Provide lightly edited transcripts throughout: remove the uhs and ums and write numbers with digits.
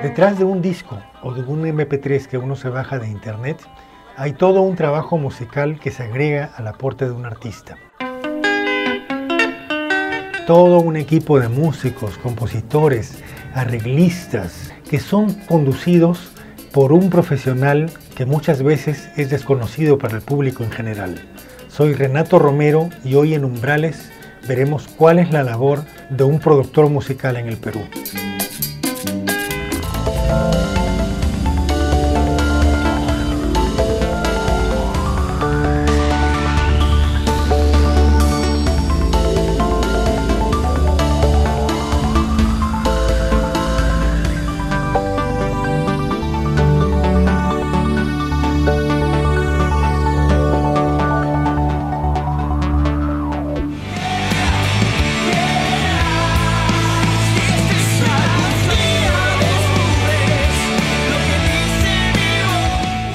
Detrás de un disco o de un MP3 que uno se baja de internet, hay todo un trabajo musical que se agrega al aporte de un artista. Todo un equipo de músicos, compositores, arreglistas, que son conducidos por un profesional que muchas veces es desconocido para el público en general. Soy Renato Romero y hoy en Umbrales veremos cuál es la labor de un productor musical en el Perú.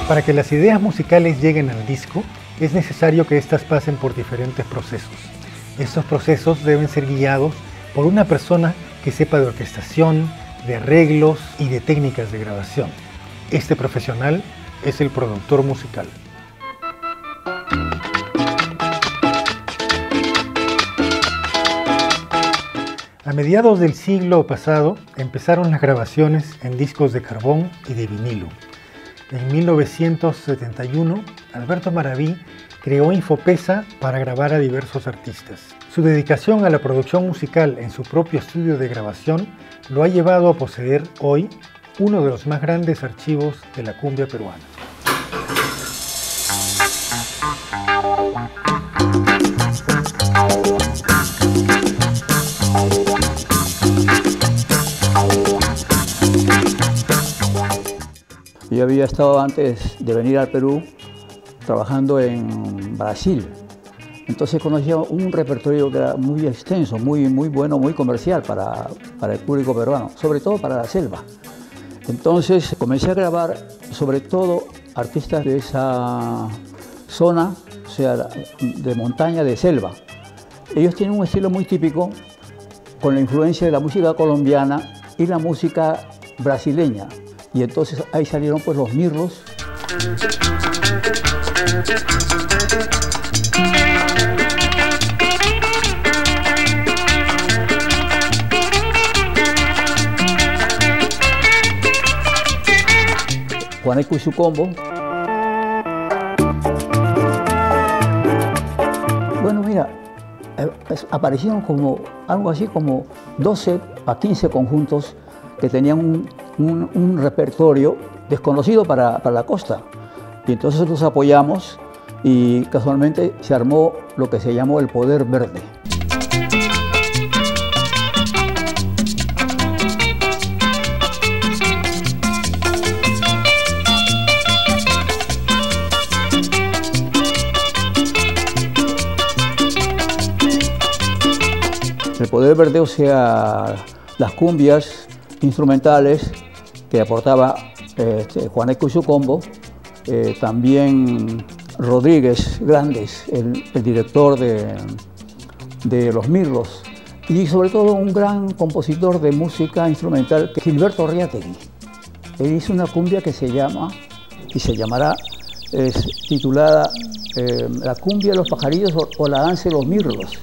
Para que las ideas musicales lleguen al disco, es necesario que éstas pasen por diferentes procesos. Estos procesos deben ser guiados por una persona que sepa de orquestación, de arreglos y de técnicas de grabación. Este profesional es el productor musical. A mediados del siglo pasado empezaron las grabaciones en discos de carbón y de vinilo. En 1971, Alberto Maraví creó Infopesa para grabar a diversos artistas. Su dedicación a la producción musical en su propio estudio de grabación lo ha llevado a poseer hoy uno de los más grandes archivos de la cumbia peruana. Yo había estado antes de venir al Perú trabajando en Brasil. Entonces conocía un repertorio que era muy extenso, muy bueno, muy comercial para el público peruano, sobre todo para la selva. Entonces comencé a grabar sobre todo artistas de esa zona, o sea, de montaña, de selva. Ellos tienen un estilo muy típico con la influencia de la música colombiana y la música brasileña. Y entonces ahí salieron pues los mirlos. Juaneco y su combo. Bueno, mira, aparecieron como algo así como 12 a 15 conjuntos que tenían un repertorio desconocido para la costa. Y entonces los apoyamos y casualmente se armó lo que se llamó el Poder Verde. El Poder Verde, o sea, las cumbias instrumentales que aportaba Juaneco y su combo, también Rodríguez Grandes, el director de Los Mirlos, y sobre todo un gran compositor de música instrumental, Gilberto Arriategui. Él hizo una cumbia que se llama, y se llamará, titulada La cumbia de los pajarillos o la danza de los mirlos.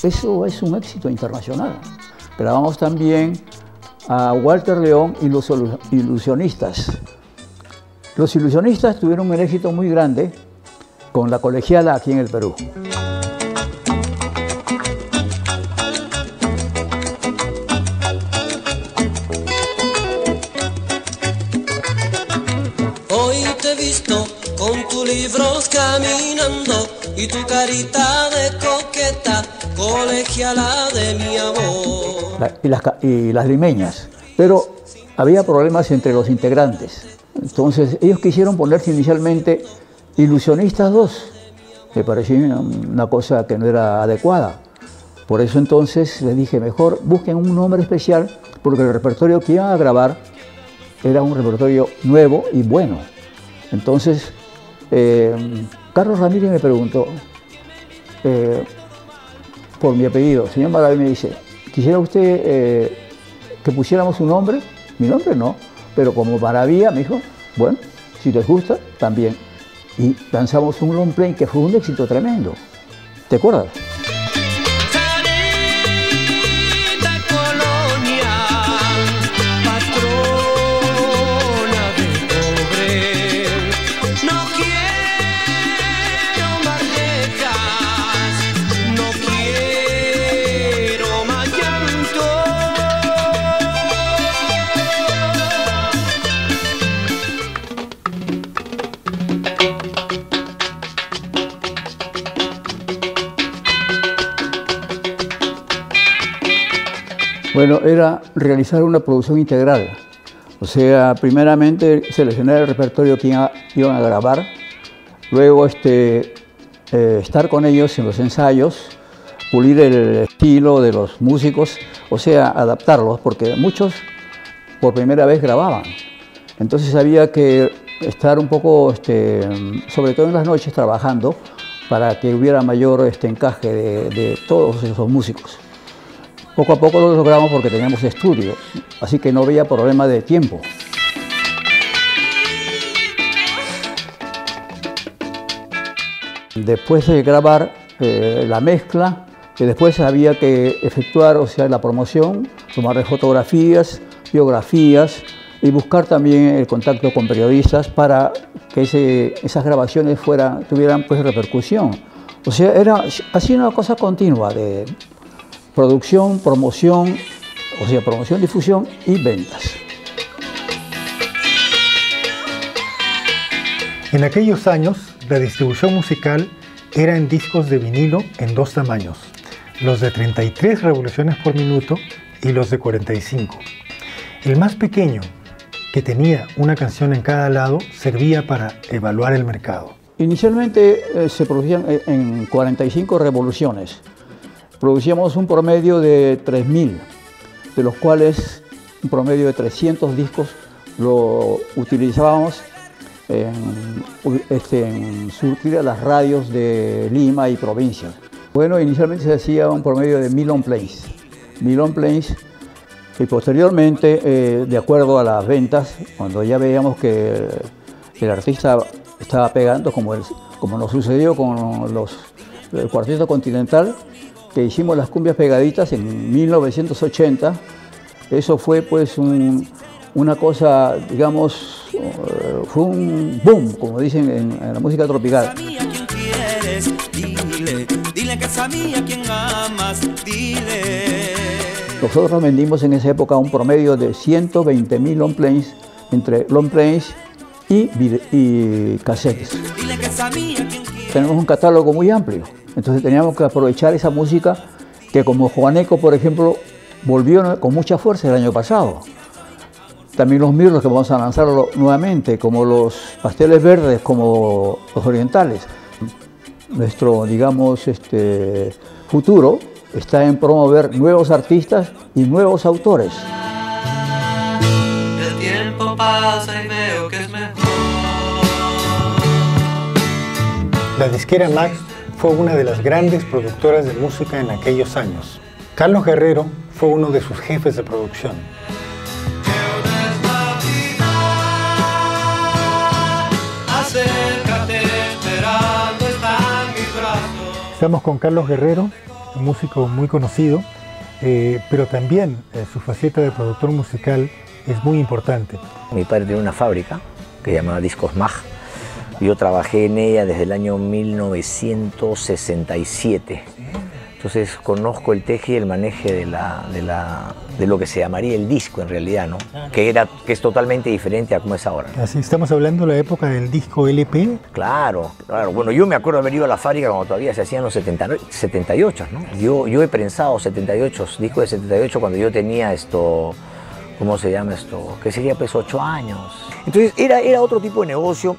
Eso es un éxito internacional. Grabamos también a Walter León y los Ilusionistas. Los Ilusionistas tuvieron un éxito muy grande con la colegiala aquí en el Perú. Hoy te he visto con tus libros caminando y tu carita de coqueta, colegiala de mi amor. Y las limeñas, pero había problemas entre los integrantes. Entonces ellos quisieron ponerse inicialmente Ilusionistas 2. Me parecía una cosa que no era adecuada, Por eso entonces les dije, mejor busquen un nombre especial, porque el repertorio que iban a grabar era un repertorio nuevo y bueno. Entonces, Carlos Ramírez me preguntó por mi apellido. El señor Maraví me dice, ¿quisiera usted que pusiéramos un nombre? Mi nombre no, pero como Maravilla, me dijo, bueno, si les gusta, también. Y lanzamos un long play que fue un éxito tremendo. ¿Te acuerdas? Bueno, era realizar una producción integral. O sea, primeramente seleccionar el repertorio que iban a grabar, luego estar con ellos en los ensayos, pulir el estilo de los músicos, o sea, adaptarlos, porque muchos por primera vez grababan. Entonces había que estar un poco, sobre todo en las noches, trabajando para que hubiera mayor encaje de todos esos músicos. Poco a poco lo logramos porque teníamos estudio, así que no había problema de tiempo. Después de grabar la mezcla, después había que efectuar, o sea, la promoción, tomar fotografías, biografías y buscar también el contacto con periodistas para que esas grabaciones tuvieran pues repercusión. O sea, era así una cosa continua de producción, promoción, o sea, promoción, difusión y ventas. En aquellos años, la distribución musical era en discos de vinilo en dos tamaños, los de 33 revoluciones por minuto y los de 45. El más pequeño, que tenía una canción en cada lado, servía para evaluar el mercado. Inicialmente se producían en 45 revoluciones. Producíamos un promedio de 3.000, de los cuales un promedio de 300 discos lo utilizábamos en surtir a las radios de Lima y provincias. Bueno, inicialmente se hacía un promedio de 1.000 long plays. 1.000 long plays, y posteriormente, de acuerdo a las ventas, cuando ya veíamos que el artista estaba pegando, como nos sucedió con el Cuarteto Continental, que hicimos las cumbias pegaditas en 1980, eso fue pues una cosa, digamos, fue un boom, como dicen en la música tropical. Nosotros vendimos en esa época un promedio de 120.000 long plays, entre long plays y cassettes. Tenemos un catálogo muy amplio. Entonces teníamos que aprovechar esa música que, como Juaneco, por ejemplo, volvió con mucha fuerza el año pasado. También los mirlos, que vamos a lanzarlo nuevamente, como los pasteles verdes, como los orientales. Nuestro, digamos, futuro está en promover nuevos artistas y nuevos autores. El tiempo pasa y veo que es mejor. La disquera Max fue una de las grandes productoras de música en aquellos años. Carlos Guerrero fue uno de sus jefes de producción. Estamos con Carlos Guerrero, un músico muy conocido, pero también su faceta de productor musical es muy importante. Mi padre tenía una fábrica que llamaba Discos Mag. Yo trabajé en ella desde el año 1967. Entonces conozco el teje y el maneje de lo que se llamaría el disco en realidad, ¿no? Que es totalmente diferente a como es ahora. Así, estamos hablando de la época del disco LP. Claro, claro. Bueno, yo me acuerdo de haber ido a la fábrica cuando todavía se hacían los 78, ¿no? Yo he prensado 78, discos de 78 cuando yo tenía ¿cómo se llama esto? Que sería pues 8 años. Entonces era otro tipo de negocio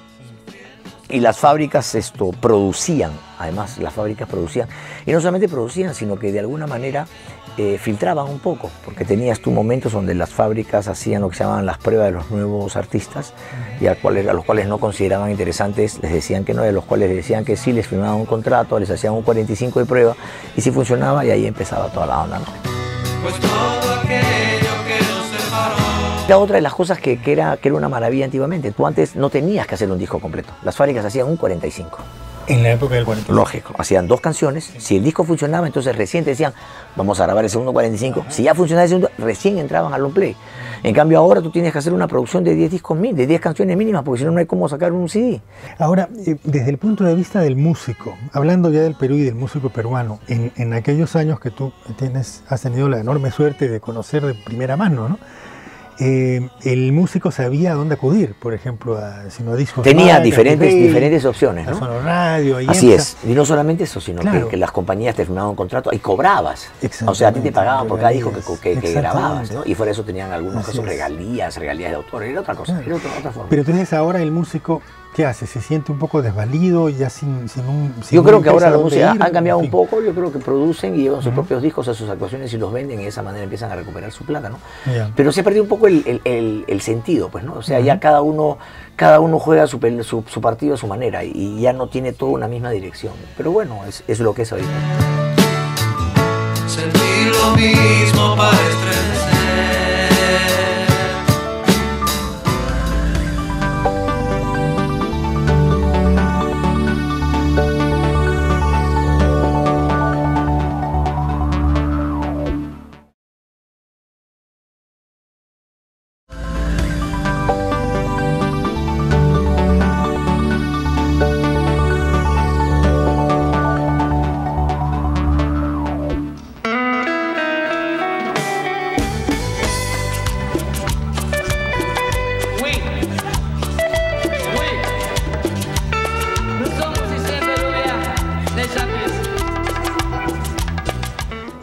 Y las fábricas producían, además las fábricas producían, y no solamente producían, sino que de alguna manera filtraban un poco, porque tenías tú momentos donde las fábricas hacían lo que se llamaban las pruebas de los nuevos artistas, y a los cuales no consideraban interesantes, les decían que no, y a los cuales les decían que sí, les firmaban un contrato, les hacían un 45 de prueba, y si funcionaba, y ahí empezaba toda la onda, ¿no? Pues todo aquello que nos separó. La otra de las cosas que era una maravilla antiguamente, tú antes no tenías que hacer un disco completo, las fábricas hacían un 45. En la época del 45. Lógico, hacían 2 canciones, si el disco funcionaba, entonces recién te decían, vamos a grabar el segundo 45, si ya funcionaba el segundo, recién entraban al long play. En cambio ahora tú tienes que hacer una producción de 10 discos de 10 canciones mínimas, porque si no, no hay cómo sacar un CD. Ahora, desde el punto de vista del músico, hablando ya del Perú y del músico peruano, en aquellos años que tú has tenido la enorme suerte de conocer de primera mano, ¿no? El músico sabía a dónde acudir, por ejemplo, a discos. Tenía diferentes opciones, ¿no? A Sonoradio, Así es, y no solamente eso, sino que las compañías te firmaban un contrato y cobrabas. O sea, a ti te pagaban por cada disco que grababas, ¿no? Y fuera eso tenían algunos casos regalías de autor, era otra cosa, era otra forma. Pero entonces ahora el músico, ¿qué hace? ¿Se siente un poco desvalido, ya sin Yo creo que ahora la música ha cambiado un poco, yo creo que producen y llevan sus propios discos a sus actuaciones y los venden y de esa manera empiezan a recuperar su plata, ¿no? Pero se ha perdido un poco el sentido, pues, ¿no? O sea, ya cada uno juega su partido a su manera y ya no tiene toda una misma dirección. Pero bueno, es lo que es ahorita. Sentir lo mismo para estremecer.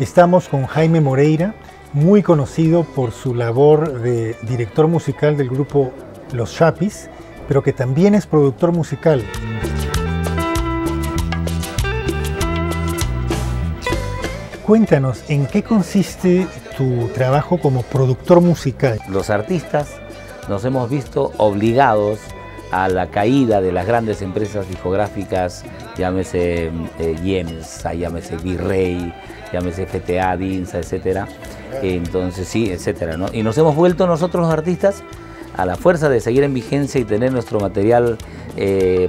Estamos con Jaime Moreira, muy conocido por su labor de director musical del grupo Los Chapis, pero que también es productor musical. Cuéntanos, ¿en qué consiste tu trabajo como productor musical? Los artistas nos hemos visto obligados a la caída de las grandes empresas discográficas, llámese Yemsa, llámese Virrey, llámese FTA, DINSA, etcétera. Entonces sí, etcétera, ¿no? Y nos hemos vuelto nosotros los artistas, a la fuerza de seguir en vigencia y tener nuestro material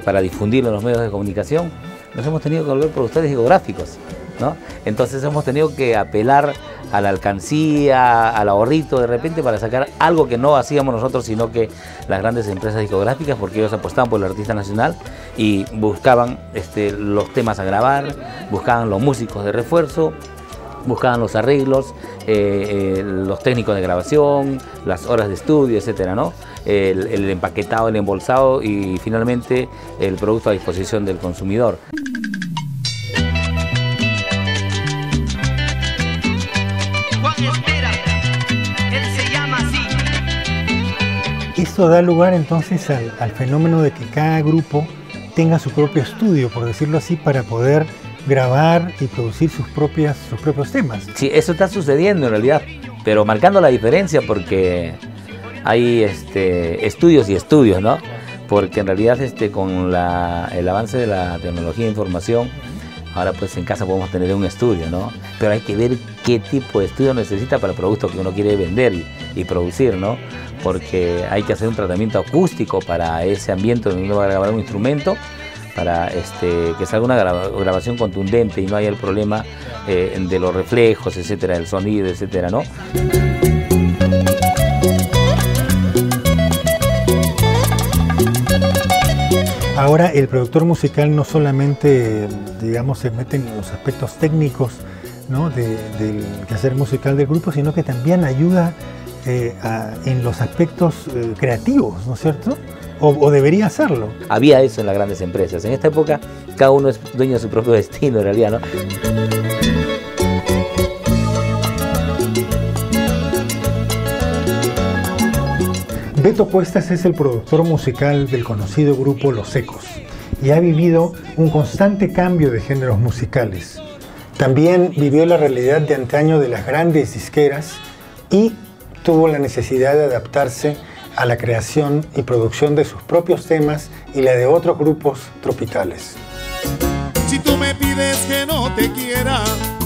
para difundirlo en los medios de comunicación, nos hemos tenido que volver productores discográficos, ¿no? Entonces hemos tenido que apelar a la alcancía, al ahorrito de repente para sacar algo que no hacíamos nosotros, sino que las grandes empresas discográficas, porque ellos apostaban por el artista nacional y buscaban los temas a grabar, buscaban los músicos de refuerzo, buscaban los arreglos, los técnicos de grabación, las horas de estudio, etcétera, ¿no? El empaquetado, el embolsado y finalmente el producto a disposición del consumidor. Esto da lugar entonces al fenómeno de que cada grupo tenga su propio estudio, por decirlo así, para poder grabar y producir sus propios temas. Sí, eso está sucediendo en realidad, pero marcando la diferencia porque hay estudios y estudios, ¿no? Porque en realidad con el avance de la tecnología de información, ahora pues en casa podemos tener un estudio, ¿no? Pero hay que ver qué tipo de estudio necesita para el producto que uno quiere vender y producir, ¿no? Porque hay que hacer un tratamiento acústico para ese ambiente donde uno va a grabar un instrumento, para que salga una grabación contundente y no haya el problema de los reflejos, etcétera, del sonido, etcétera, ¿no? Ahora el productor musical no solamente, digamos, se mete en los aspectos técnicos, ¿no? del quehacer musical del grupo, sino que también ayuda en los aspectos creativos, ¿no es cierto? O debería hacerlo. Había eso en las grandes empresas. En esta época cada uno es dueño de su propio destino en realidad, ¿no? Beto Cuestas es el productor musical del conocido grupo Los Ecos. y ha vivido un constante cambio de géneros musicales. También vivió la realidad de antaño de las grandes disqueras y tuvo la necesidad de adaptarse a la creación y producción de sus propios temas y la de otros grupos tropicales. Si tú me pides que no te quiera,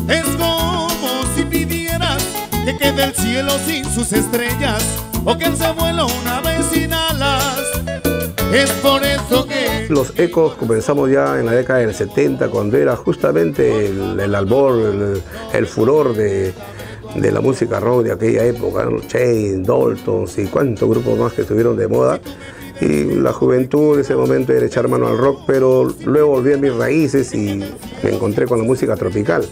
es como si pidieras que quede el cielo sin sus estrellas o que se vuela una vez sin alas. Es por eso que... Los ecos comenzamos ya en la década del 70, cuando era justamente el albor, el furor de la música rock de aquella época, ¿no? Chain, Daltons y cuántos grupos más que estuvieron de moda. Y la juventud en ese momento era echar mano al rock, pero luego volví a mis raíces y me encontré con la música tropical.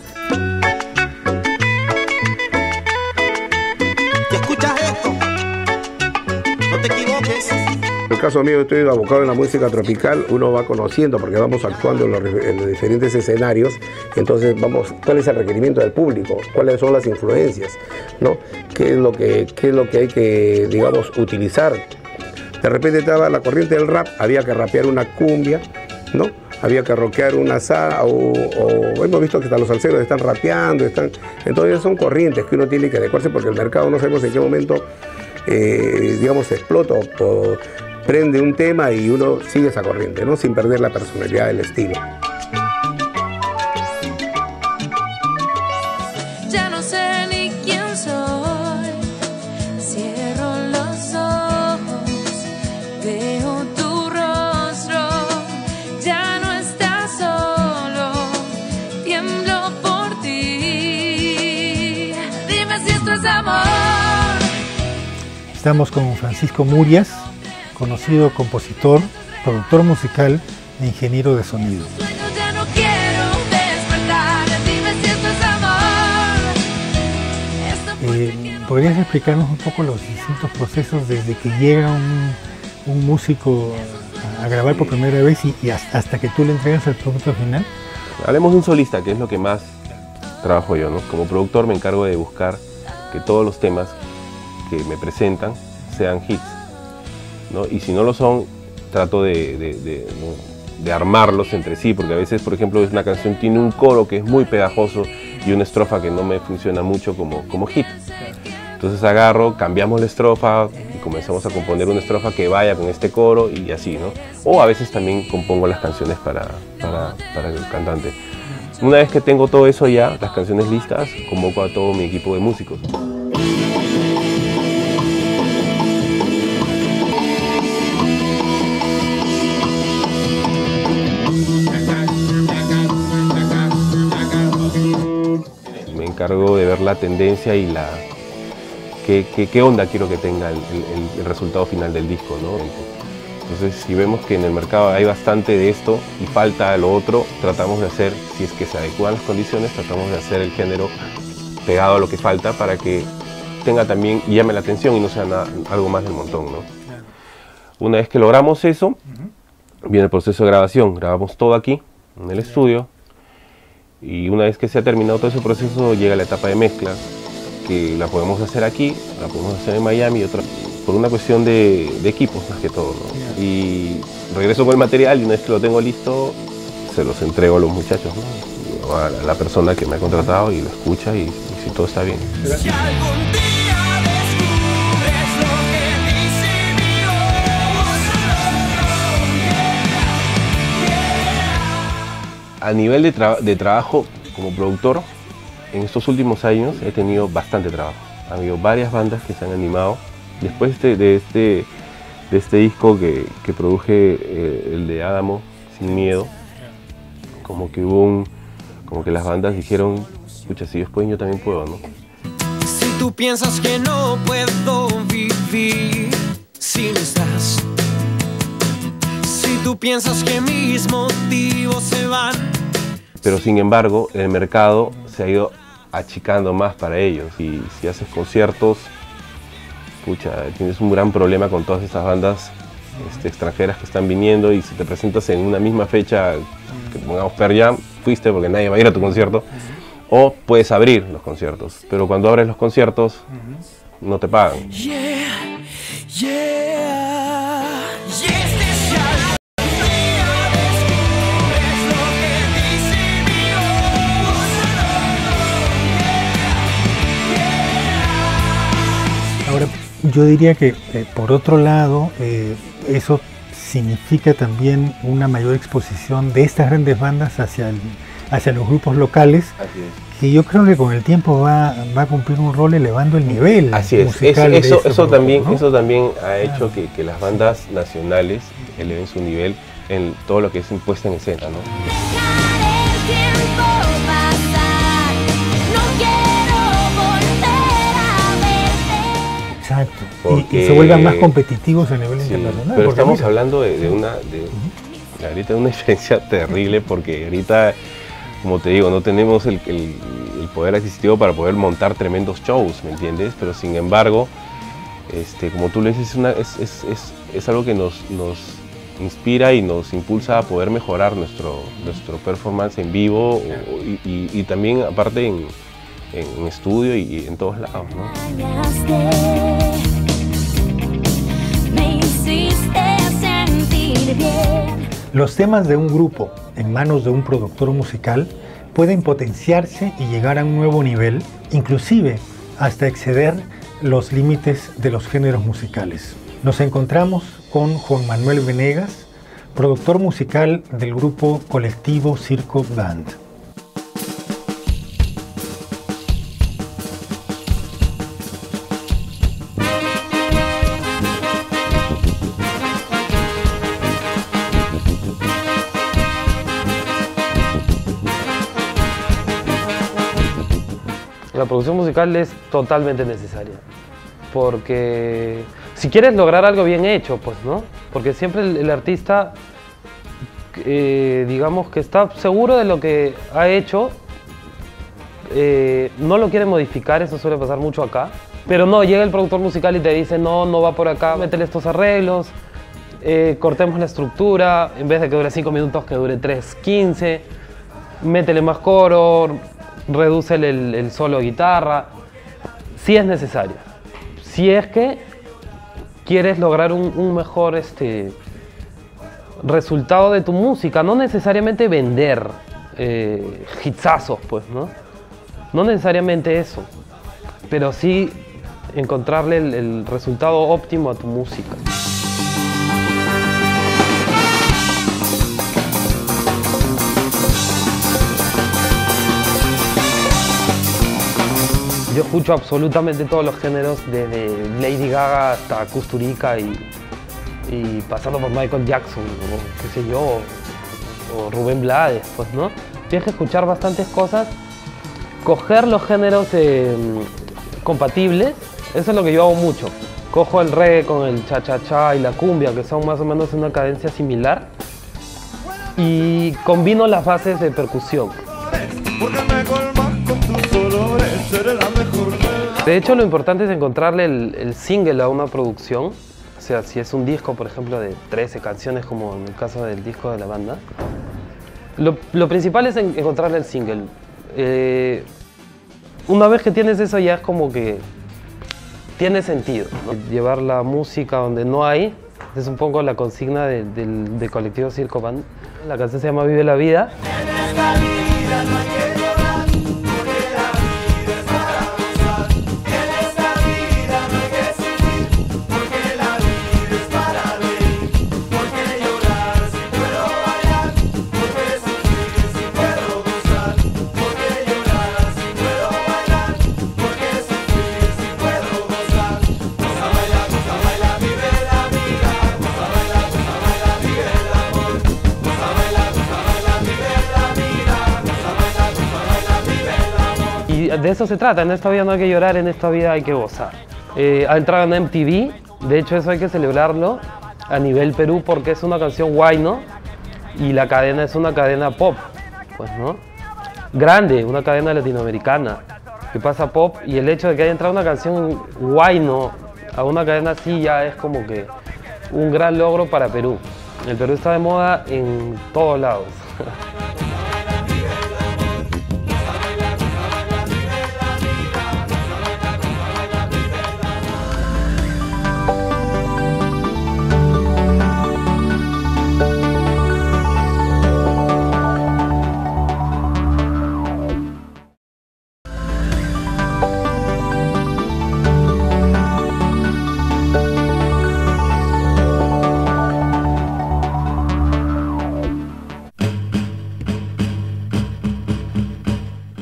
¿Y escuchas esto? No te equivoques. En el caso mío, estoy abocado en la música tropical. Uno va conociendo porque vamos actuando en los diferentes escenarios. Entonces vamos, ¿cuál es el requerimiento del público? ¿Cuáles son las influencias? ¿No? ¿Qué es lo que hay que, digamos, utilizar? De repente estaba la corriente del rap, había que rapear una cumbia, ¿no? Había que rockear una salsa, o hemos visto que hasta los salseros están rapeando, entonces son corrientes que uno tiene que adecuarse porque el mercado no sabemos en qué momento, digamos, explota o prende un tema y uno sigue esa corriente, ¿no? Sin perder la personalidad del estilo. Ya no sé ni quién soy, cierro los ojos, veo tu rostro, ya no estás solo, tiemblo por ti, dime si esto es amor. Estamos con Francisco Murias, conocido compositor, productor musical e ingeniero de sonido. Ya no quiero despertar, dime si esto es amor. ¿Podrías explicarnos un poco los distintos procesos desde que llega un músico a grabar por primera vez y hasta que tú le entregas el producto final? Hablemos de un solista, que es lo que más trabajo yo, ¿no? Como productor me encargo de buscar que todos los temas que me presentan sean hits, ¿no? Y si no lo son, trato de armarlos entre sí, porque a veces, por ejemplo, una canción tiene un coro que es muy pegajoso y una estrofa que no me funciona mucho como hit. Entonces agarro, cambiamos la estrofa y comenzamos a componer una estrofa que vaya con este coro y así, ¿no? O a veces también compongo las canciones para el cantante. Una vez que tengo todo eso ya, las canciones listas, convoco a todo mi equipo de músicos. Me encargo de ver la tendencia y qué onda quiero que tenga el resultado final del disco, ¿no? Entonces, si vemos que en el mercado hay bastante de esto y falta lo otro, tratamos de hacer, si es que se adecuan las condiciones, tratamos de hacer el género pegado a lo que falta para que tenga también y llame la atención y no sea algo más del montón, ¿no? Una vez que logramos eso, viene el proceso de grabación. Grabamos todo aquí, en el estudio, y una vez que se ha terminado todo ese proceso, llega la etapa de mezcla, que la podemos hacer aquí, la podemos hacer en Miami, por una cuestión de equipos más que todo, ¿no? Y regreso con el material y una vez que lo tengo listo, se los entrego a los muchachos, ¿no? A la persona que me ha contratado y lo escucha y si todo está bien. Si algún día descubres lo que dice mi voz, A nivel de trabajo como productor, en estos últimos años he tenido bastante trabajo. Ha habido varias bandas que se han animado. Después de este disco que produje, el de Adamo, Sin Miedo, como que como que las bandas dijeron, escucha, si ellos pueden, yo también puedo, ¿no? Si tú piensas que no puedo vivir si no estás, si tú piensas que mis motivos se van, pero sin embargo el mercado se ha ido achicando más para ellos y si haces conciertos, pucha, tienes un gran problema con todas estas bandas extranjeras que están viniendo y si te presentas en una misma fecha, que pongamos Pearl Jam, fuiste porque nadie va a ir a tu concierto, o puedes abrir los conciertos, pero cuando abres los conciertos no te pagan. Yo diría que, por otro lado, eso significa también una mayor exposición de estas grandes bandas hacia los grupos locales, que yo creo que con el tiempo va a cumplir un rol elevando el nivel musical. Eso también ha hecho que las bandas nacionales eleven su nivel en todo lo que es puesta en escena, ¿no? Exacto. Porque, y se vuelvan más competitivos a nivel internacional. Pero estamos hablando de una diferencia terrible, porque ahorita, como te digo, no tenemos el poder adquisitivo para poder montar tremendos shows, ¿me entiendes? Pero sin embargo, como tú lo dices, es algo que nos inspira y nos impulsa a poder mejorar nuestro performance en vivo y también aparte en estudio y en todos lados, ¿no? Los temas de un grupo en manos de un productor musical pueden potenciarse y llegar a un nuevo nivel, inclusive hasta exceder los límites de los géneros musicales. Nos encontramos con Juan Manuel Venegas, productor musical del grupo colectivo Circo Band. La producción musical es totalmente necesaria, porque si quieres lograr algo bien hecho, pues, ¿no? Porque siempre el artista, digamos que está seguro de lo que ha hecho, no lo quiere modificar, eso suele pasar mucho acá, pero no, llega el productor musical y te dice, no va por acá, métele estos arreglos, cortemos la estructura, en vez de que dure 5 minutos, que dure 3:15, métele más coro, reduce el solo de guitarra, si es necesario. Si es que quieres lograr un mejor resultado de tu música, no necesariamente vender hitsazos, pues, ¿no? No necesariamente eso, pero sí encontrarle el resultado óptimo a tu música. Yo escucho absolutamente todos los géneros, desde Lady Gaga hasta Kusturica y pasando por Michael Jackson, o qué sé yo, o Rubén Blades, pues, ¿no? Tienes que escuchar bastantes cosas, coger los géneros compatibles, eso es lo que yo hago mucho. Cojo el reggae con el cha-cha-cha y la cumbia, que son más o menos una cadencia similar, y combino las bases de percusión. De hecho, lo importante es encontrarle el single a una producción. O sea, si es un disco, por ejemplo, de 13 canciones, como en el caso del disco de la banda, lo principal es encontrarle el single. Una vez que tienes eso, ya es como que tiene sentido, ¿no? Llevar la música donde no hay, es un poco la consigna del colectivo Circo Band. La canción se llama Vive la Vida. De eso se trata, en esta vida no hay que llorar, en esta vida hay que gozar. Ha entrado en MTV, de hecho eso hay que celebrarlo a nivel Perú, porque es una canción huayno y la cadena es una cadena pop, pues, ¿no? Grande, una cadena latinoamericana que pasa pop, y el hecho de que haya entrado una canción huayno a una cadena así ya es como que un gran logro para Perú. El Perú está de moda en todos lados.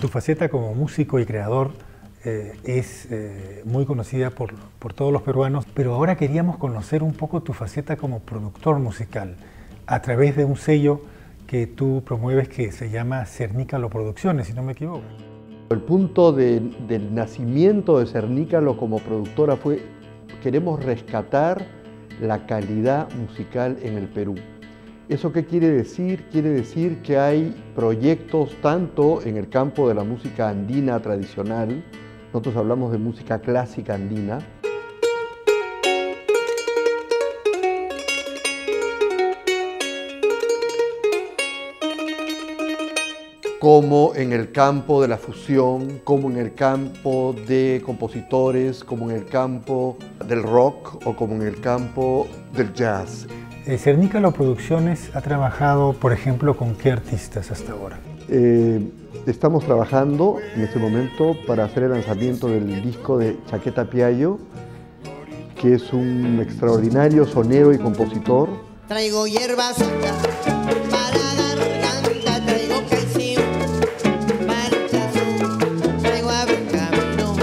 faceta como músico y creador es muy conocida por todos los peruanos, pero ahora queríamos conocer un poco tu faceta como productor musical a través de un sello que tú promueves que se llama Cernícalo Producciones, si no me equivoco. El punto del nacimiento de Cernícalo como productora fue: queremos rescatar la calidad musical en el Perú. ¿Eso qué quiere decir? Quiere decir que hay proyectos tanto en el campo de la música andina tradicional, nosotros hablamos de música clásica andina, como en el campo de la fusión, como en el campo de compositores, como en el campo del rock o como en el campo del jazz. Cernícalo Producciones ha trabajado, por ejemplo, ¿con qué artistas hasta ahora? Estamos trabajando en este momento para hacer el lanzamiento del disco de Chaqueta Piayo, que es un extraordinario sonero y compositor. Traigo hierba santa para garganta, traigo calcio para hinchazón, traigo abrir camino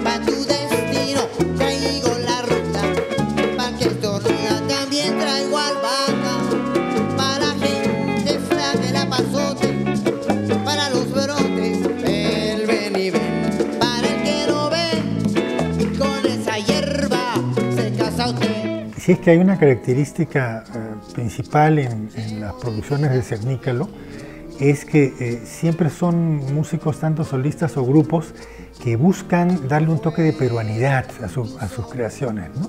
para tu destino, traigo la ruta para que estornuda, también traigo albahaca para gente flaca que la pasote, para los brotes, el ven y ven, para el que no ve, con esa hierba se casa usted. Si es que hay una característica principal en las producciones de Cernícalo, es que siempre son músicos, tanto solistas o grupos, que buscan darle un toque de peruanidad a sus creaciones, ¿no?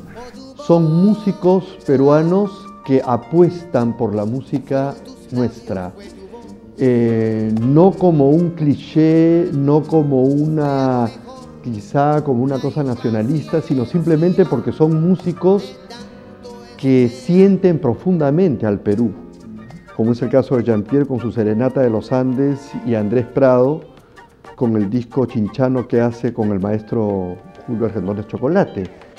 Son músicos peruanos que apuestan por la música nuestra, no como un cliché, no como quizá como una cosa nacionalista, sino simplemente porque son músicos que sienten profundamente al Perú, como es el caso de Jean-Pierre con su Serenata de los Andes y Andrés Prado con el disco Chinchano que hace con el maestro Julio Argendones Chocolate.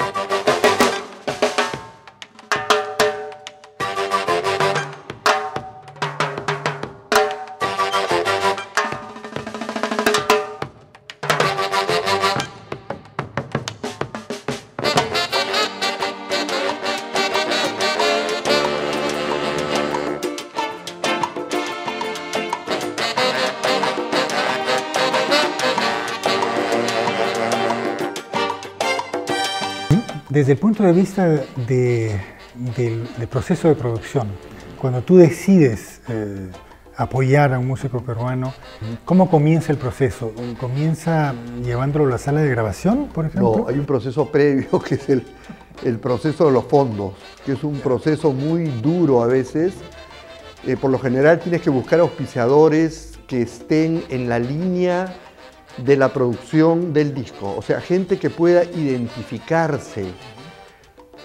Desde el punto de vista del proceso de producción, cuando tú decides apoyar a un músico peruano, ¿cómo comienza el proceso? ¿Comienza llevándolo a la sala de grabación, por ejemplo? No, hay un proceso previo que es el proceso de los fondos, que es un proceso muy duro a veces. Por lo general tienes que buscar auspiciadores que estén en la línea de la producción del disco, o sea, gente que pueda identificarse.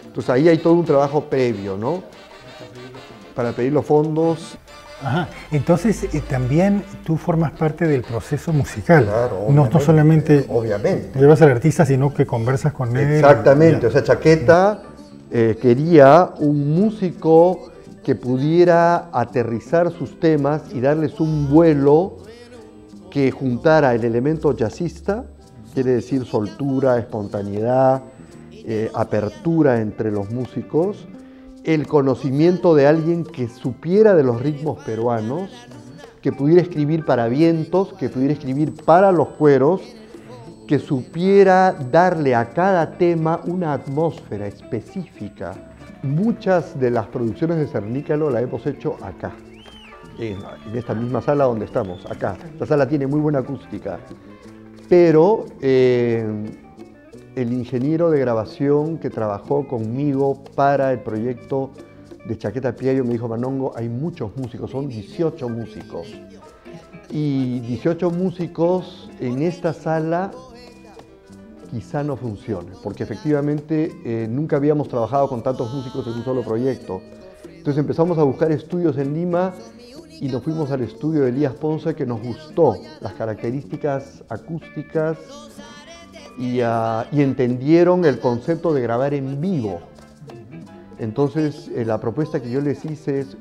Entonces ahí hay todo un trabajo previo, ¿no? Para pedir los fondos. Ajá, entonces también tú formas parte del proceso musical. Claro, no solamente obviamente llevas al artista, sino que conversas con él. Exactamente, o sea, Chaqueta quería un músico que pudiera aterrizar sus temas y darles un vuelo que juntara el elemento jazzista, quiere decir soltura, espontaneidad, apertura entre los músicos, el conocimiento de alguien que supiera de los ritmos peruanos, que pudiera escribir para vientos, que pudiera escribir para los cueros, que supiera darle a cada tema una atmósfera específica. Muchas de las producciones de Cernícalo las hemos hecho acá, en esta misma sala donde estamos, acá. La sala tiene muy buena acústica, pero el ingeniero de grabación que trabajó conmigo para el proyecto de Chaqueta Piayo me dijo: Manongo, hay muchos músicos, son 18 músicos. Y 18 músicos en esta sala quizá no funcione, porque efectivamente nunca habíamos trabajado con tantos músicos en un solo proyecto. Entonces empezamos a buscar estudios en Lima y nos fuimos al estudio de Elías Ponce, que nos gustó las características acústicas y entendieron el concepto de grabar en vivo. Entonces la propuesta que yo les hice es: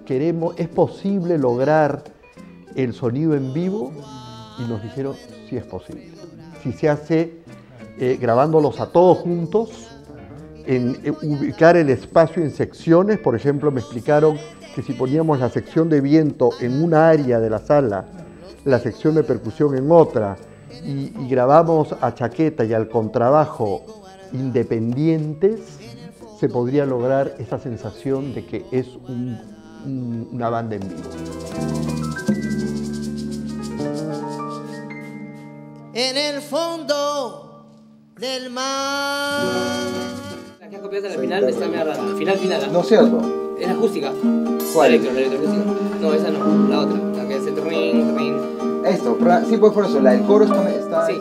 ¿es posible lograr el sonido en vivo? Y nos dijeron: sí es posible. Si se hace grabándolos a todos juntos, en ubicar el espacio en secciones. Por ejemplo, me explicaron que si poníamos la sección de viento en una área de la sala, la sección de percusión en otra, y grabamos a chaqueta y al contrabajo independientes, se podría lograr esa sensación de que es una banda en vivo. En el fondo del mar. La que has copiado al final está medio rara. Final. No es cierto. Es la acústica. ¿Cuál? La electroacústica. No, esa no, la otra. La que hace ring. Esto, sí, pues por eso, la del coro está sí.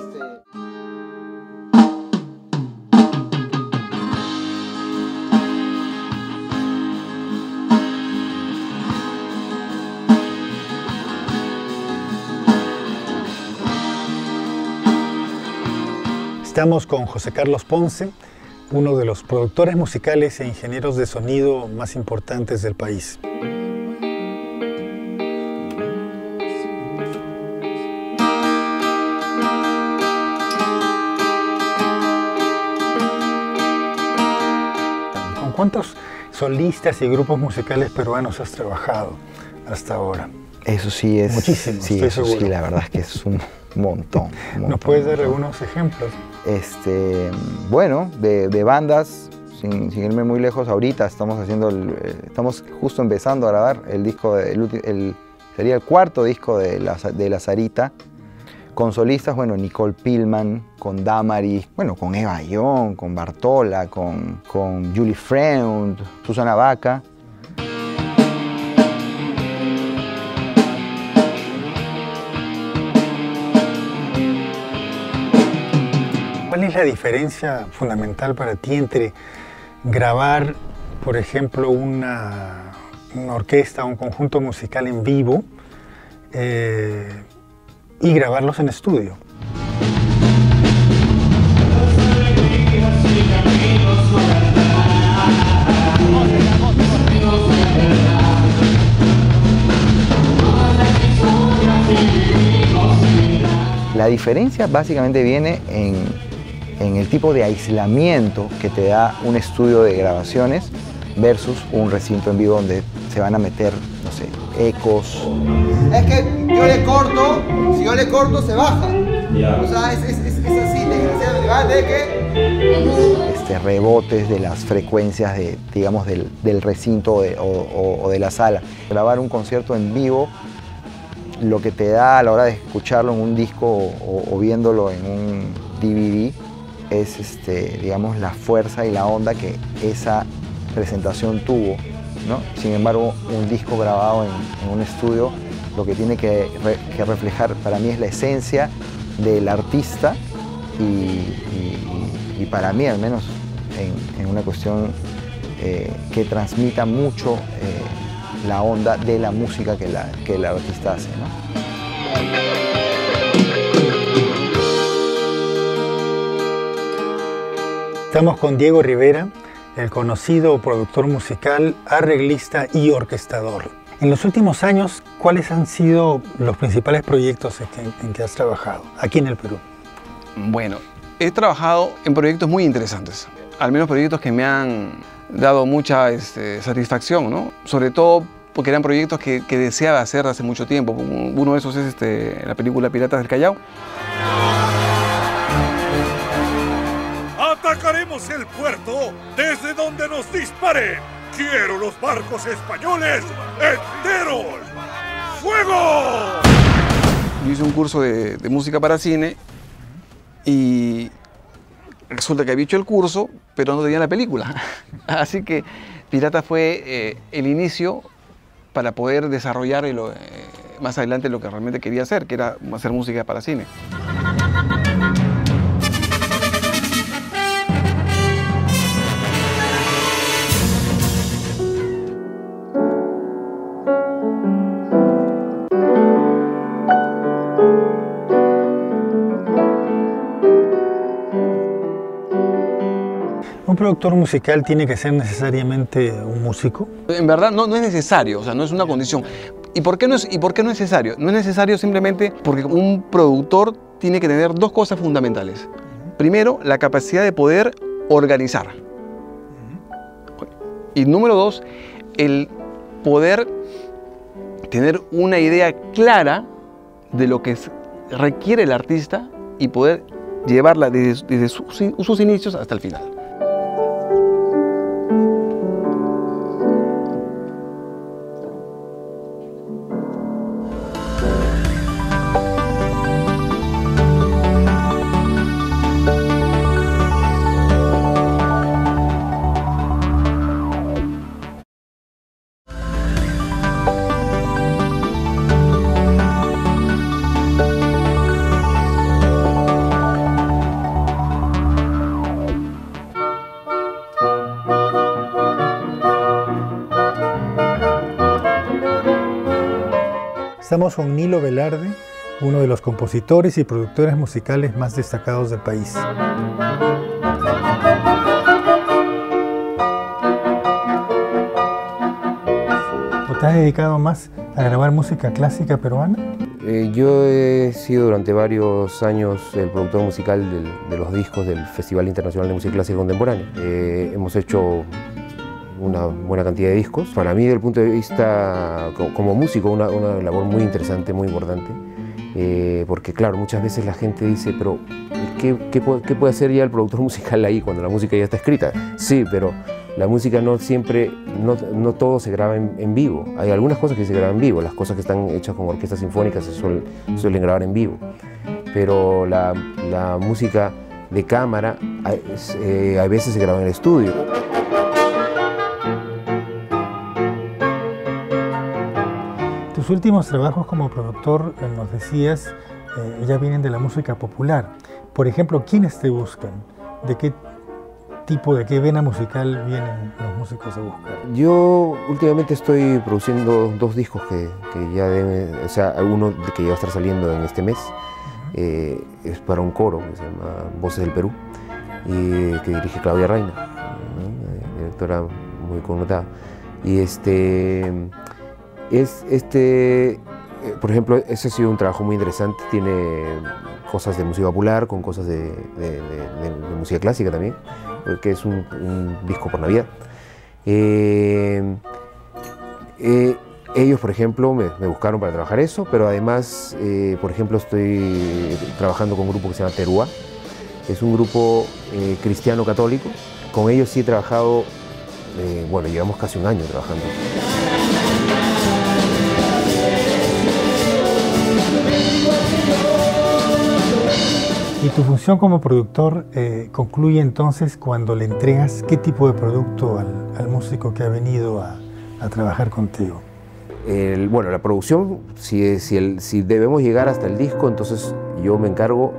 Estamos con José Carlos Ponce, uno de los productores musicales e ingenieros de sonido más importantes del país. ¿Con cuántos solistas y grupos musicales peruanos has trabajado hasta ahora? Eso sí es... Muchísimo, sí, estoy eso seguro. sí, la verdad es que es un montón. ¿Nos puedes dar algunos ejemplos? Bueno, de bandas, sin irme muy lejos, ahorita estamos haciendo, estamos justo empezando a grabar el disco, sería el cuarto disco de la Sarita, con solistas, bueno, Nicole Pillman, con Damaris, bueno, con Eva Young, con Bartola, con Julie Freund, Susana Vaca. ¿Cuál es la diferencia fundamental para ti entre grabar, por ejemplo, una orquesta, un conjunto musical en vivo y grabarlos en estudio? La diferencia básicamente viene en el tipo de aislamiento que te da un estudio de grabaciones versus un recinto en vivo donde se van a meter, no sé, ecos. Es que yo le corto, si yo le corto se baja. O sea, es así, desgraciadamente, de que... rebotes de las frecuencias digamos, del recinto o de la sala. Grabar un concierto en vivo, lo que te da a la hora de escucharlo en un disco o viéndolo en un DVD, es digamos, la fuerza y la onda que esa presentación tuvo, ¿no? Sin embargo, un disco grabado en un estudio, lo que tiene que reflejar para mí es la esencia del artista y para mí, al menos, en una cuestión que transmita mucho la onda de la música que el artista hace, ¿no? Estamos con Diego Rivera, el conocido productor musical, arreglista y orquestador. En los últimos años, ¿cuáles han sido los principales proyectos en que has trabajado aquí en el Perú? Bueno, he trabajado en proyectos muy interesantes, al menos proyectos que me han dado mucha satisfacción, ¿no? Sobre todo porque eran proyectos que deseaba hacer hace mucho tiempo. Uno de esos es la película Piratas del Callao. Atacaremos el puerto desde donde nos disparen. Quiero los barcos españoles enteros. ¡Fuego! Yo hice un curso de música para cine y resulta que había hecho el curso, pero no tenía la película. Así que Pirata fue el inicio para poder desarrollar más adelante lo que realmente quería hacer, que era hacer música para cine. ¿Un productor musical tiene que ser necesariamente un músico? En verdad no es necesario, o sea, no es una condición. ¿Y por qué no es necesario? No es necesario simplemente porque un productor tiene que tener dos cosas fundamentales. Primero, la capacidad de poder organizar. Y número dos, el poder tener una idea clara de lo que requiere el artista y poder llevarla desde sus inicios hasta el final. Estamos con Nilo Velarde, uno de los compositores y productores musicales más destacados del país. ¿Te has dedicado más a grabar música clásica peruana? Yo he sido durante varios años el productor musical de los discos del Festival Internacional de Música Clásica Contemporánea. Hemos hecho una buena cantidad de discos. Para mí, desde el punto de vista como músico, una labor muy interesante, muy importante, porque claro, muchas veces la gente dice, pero ¿qué puede hacer ya el productor musical ahí cuando la música ya está escrita? Sí, pero la música no siempre, no todo se graba en vivo. Hay algunas cosas que se graban en vivo, las cosas que están hechas con orquestas sinfónicas se suelen grabar en vivo, pero la música de cámara a veces se graba en el estudio. Tus últimos trabajos como productor, nos decías, ya vienen de la música popular. Por ejemplo, ¿quiénes te buscan? ¿De qué tipo, de qué vena musical vienen los músicos a buscar? Yo últimamente estoy produciendo dos discos que ya deben, o sea, uno que ya va a estar saliendo en este mes, es para un coro que se llama Voces del Perú, y que dirige Claudia Reina, directora muy connotada. Y por ejemplo, ese ha sido un trabajo muy interesante, tiene cosas de música popular con cosas de música clásica también, que es un disco por Navidad. Ellos, por ejemplo, me buscaron para trabajar eso, pero además, por ejemplo, estoy trabajando con un grupo que se llama Teruá, es un grupo cristiano católico. Con ellos sí he trabajado, bueno, llevamos casi un año trabajando. Y tu función como productor concluye entonces cuando le entregas qué tipo de producto al músico que ha venido a trabajar contigo. Bueno, la producción, si debemos llegar hasta el disco, entonces yo me encargo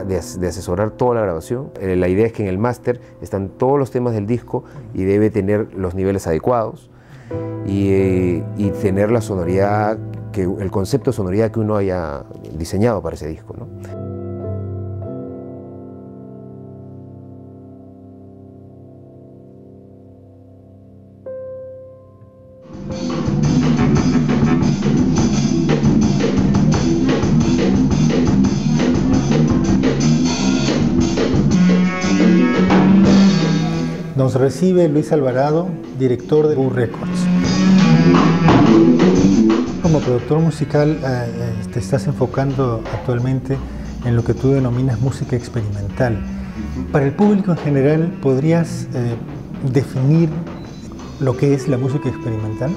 de asesorar toda la grabación. La idea es que en el máster están todos los temas del disco y debe tener los niveles adecuados y tener la sonoridad, el concepto de sonoridad que uno haya diseñado para ese disco, ¿no? Nos recibe Luis Alvarado, director de U Records. Como productor musical te estás enfocando actualmente en lo que tú denominas música experimental. Para el público en general, ¿podrías definir lo que es la música experimental?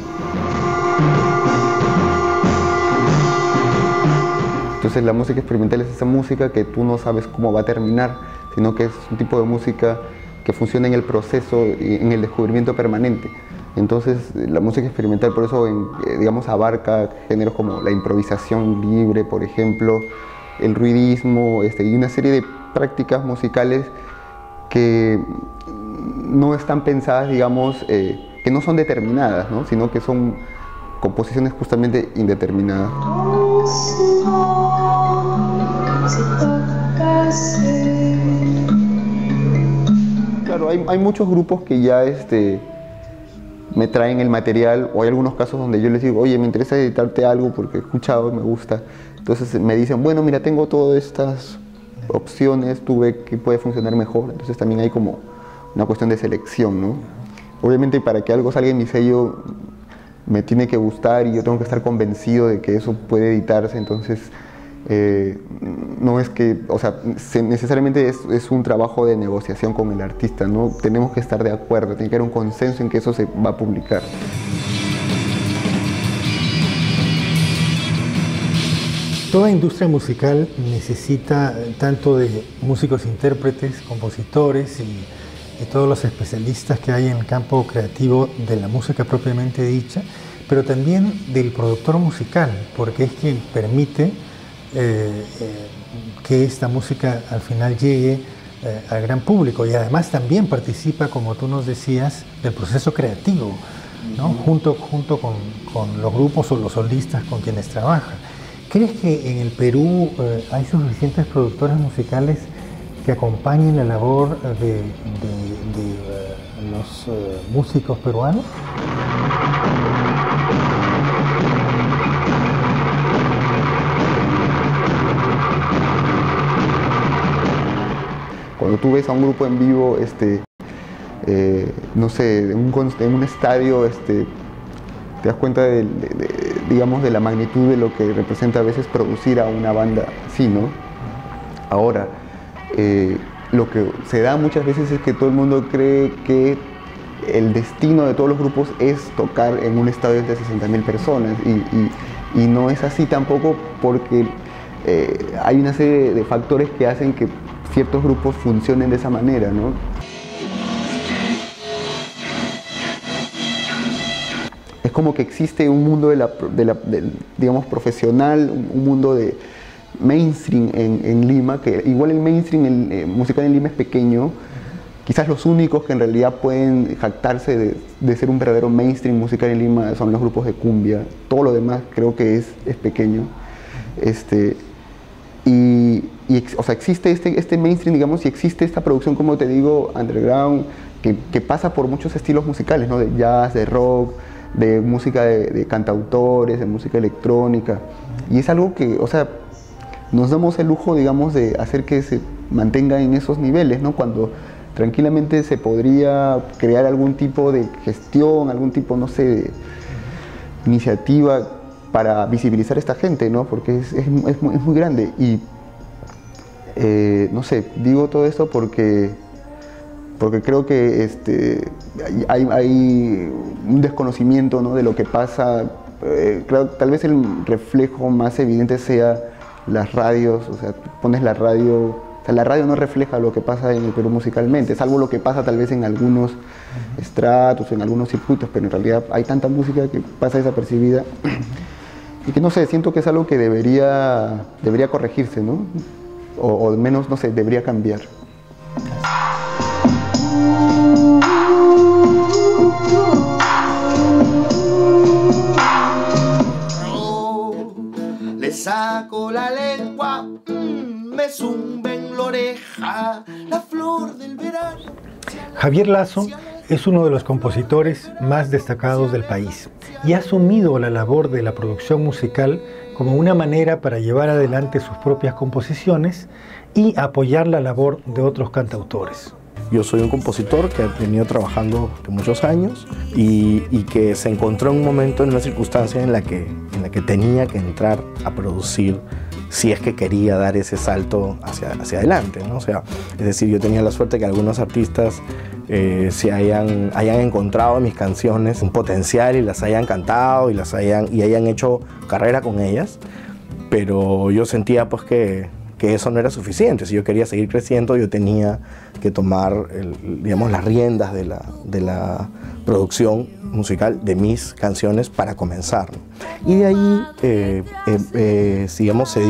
Entonces la música experimental es esa música que tú no sabes cómo va a terminar, sino que es un tipo de música que funciona en el proceso y en el descubrimiento permanente. Entonces la música experimental por eso digamos abarca géneros como la improvisación libre, por ejemplo, el ruidismo y una serie de prácticas musicales que no están pensadas, digamos, que no son determinadas, ¿no? Sino que son composiciones justamente indeterminadas. Claro, hay muchos grupos que ya me traen el material, o hay algunos casos donde yo les digo, oye, me interesa editarte algo porque he escuchado, me gusta. Entonces me dicen, bueno, mira, tengo todas estas opciones, tú ves que puede funcionar mejor. Entonces también hay como una cuestión de selección, ¿no? Obviamente para que algo salga en mi sello me tiene que gustar y yo tengo que estar convencido de que eso puede editarse. Entonces no es que, o sea, necesariamente es un trabajo de negociación con el artista, ¿no? Tenemos que estar de acuerdo, tiene que haber un consenso en que eso se va a publicar. Toda industria musical necesita tanto de músicos, intérpretes, compositores y todos los especialistas que hay en el campo creativo de la música propiamente dicha, pero también del productor musical, porque es quien permite que esta música al final llegue al gran público, y además también participa, como tú nos decías, del proceso creativo, ¿no? Junto con los grupos o los solistas con quienes trabaja. ¿Crees que en el Perú hay suficientes productores musicales que acompañen la labor de los músicos peruanos? Cuando tú ves a un grupo en vivo, no sé, en un estadio, te das cuenta digamos, de la magnitud de lo que representa a veces producir a una banda así, ¿no? Ahora, lo que se da muchas veces es que todo el mundo cree que el destino de todos los grupos es tocar en un estadio de 60.000 personas y no es así tampoco, porque hay una serie de factores que hacen que ciertos grupos funcionen de esa manera, ¿no? Es como que existe un mundo digamos, profesional, un mundo de mainstream en Lima, que igual el mainstream musical en Lima es pequeño. Quizás los únicos que en realidad pueden jactarse de ser un verdadero mainstream musical en Lima son los grupos de cumbia. Todo lo demás creo que es pequeño. O sea, existe este mainstream, digamos, y existe esta producción, como te digo, underground, que pasa por muchos estilos musicales, ¿no? De jazz, de rock, de música de cantautores, de música electrónica. Y es algo que, o sea, nos damos el lujo, digamos, de hacer que se mantenga en esos niveles, ¿no? Cuando tranquilamente se podría crear algún tipo de gestión, algún tipo, no sé, de iniciativa para visibilizar a esta gente, ¿no? Porque es muy grande. Y no sé, digo todo esto porque creo que hay un desconocimiento, ¿no? De lo que pasa. Creo que tal vez el reflejo más evidente sea las radios. O sea, pones la radio, o sea, la radio no refleja lo que pasa en el Perú musicalmente, salvo lo que pasa tal vez en algunos estratos, en algunos circuitos, pero en realidad hay tanta música que pasa desapercibida y que, no sé, siento que es algo que debería corregirse, ¿no? O al menos, no sé, debería cambiar. Le saco la lengua, me zumba en la oreja, la flor del verano. Javier Lazo es uno de los compositores más destacados del país y ha asumido la labor de la producción musical como una manera para llevar adelante sus propias composiciones y apoyar la labor de otros cantautores. Yo soy un compositor que ha venido trabajando por muchos años y que se encontró en un momento, en una circunstancia en la que tenía que entrar a producir si es que quería dar ese salto hacia adelante, ¿no? O sea, es decir, yo tenía la suerte que algunos artistas se hayan encontrado en mis canciones un potencial y las hayan cantado y hayan hecho carrera con ellas, pero yo sentía pues que eso no era suficiente. Si yo quería seguir creciendo, yo tenía que tomar digamos, las riendas de la producción musical de mis canciones para comenzar, ¿no? Y de ahí, digamos, se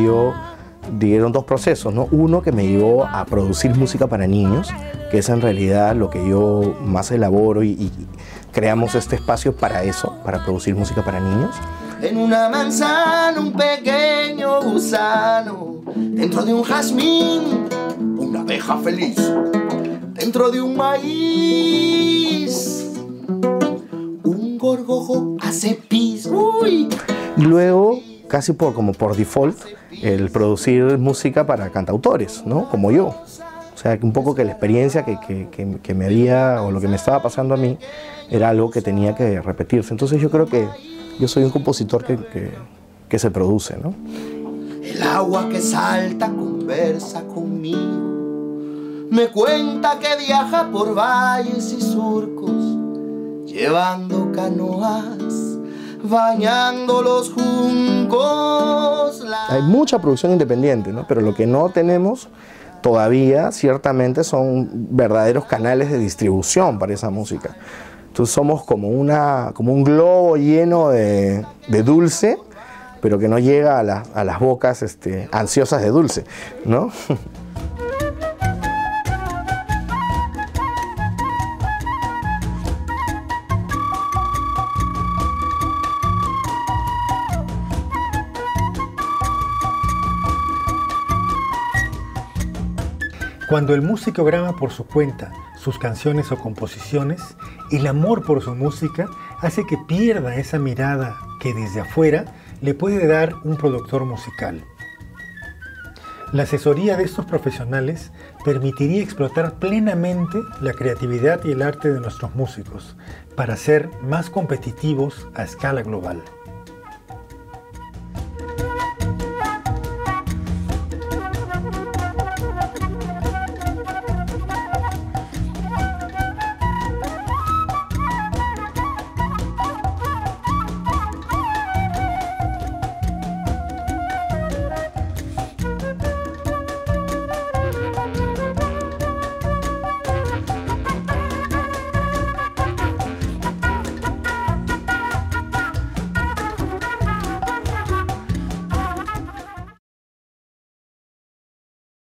dieron dos procesos, ¿no? Uno que me llevó a producir música para niños, que es en realidad lo que yo más elaboro y creamos este espacio para eso, para producir música para niños. En una manzana un pequeño gusano, dentro de un jazmín una abeja feliz, dentro de un maíz un gorgojo hace pis. Uy. Y luego, casi como por default, el producir música para cantautores, ¿no? Como yo. O sea, que un poco que la experiencia que me había, o lo que me estaba pasando a mí, era algo que tenía que repetirse. Entonces yo creo que yo soy un compositor que se produce, ¿no? El agua que salta conversa conmigo. Me cuenta que viaja por valles y surcos, llevando canoas, bañando los juncos. Hay mucha producción independiente, ¿no? Pero lo que no tenemos todavía, ciertamente, son verdaderos canales de distribución para esa música. Entonces somos como un globo lleno de dulce, pero que no llega a las bocas ansiosas de dulce, ¿no? Cuando el músico graba por su cuenta sus canciones o composiciones, el amor por su música hace que pierda esa mirada que desde afuera le puede dar un productor musical. La asesoría de estos profesionales permitiría explotar plenamente la creatividad y el arte de nuestros músicos para ser más competitivos a escala global.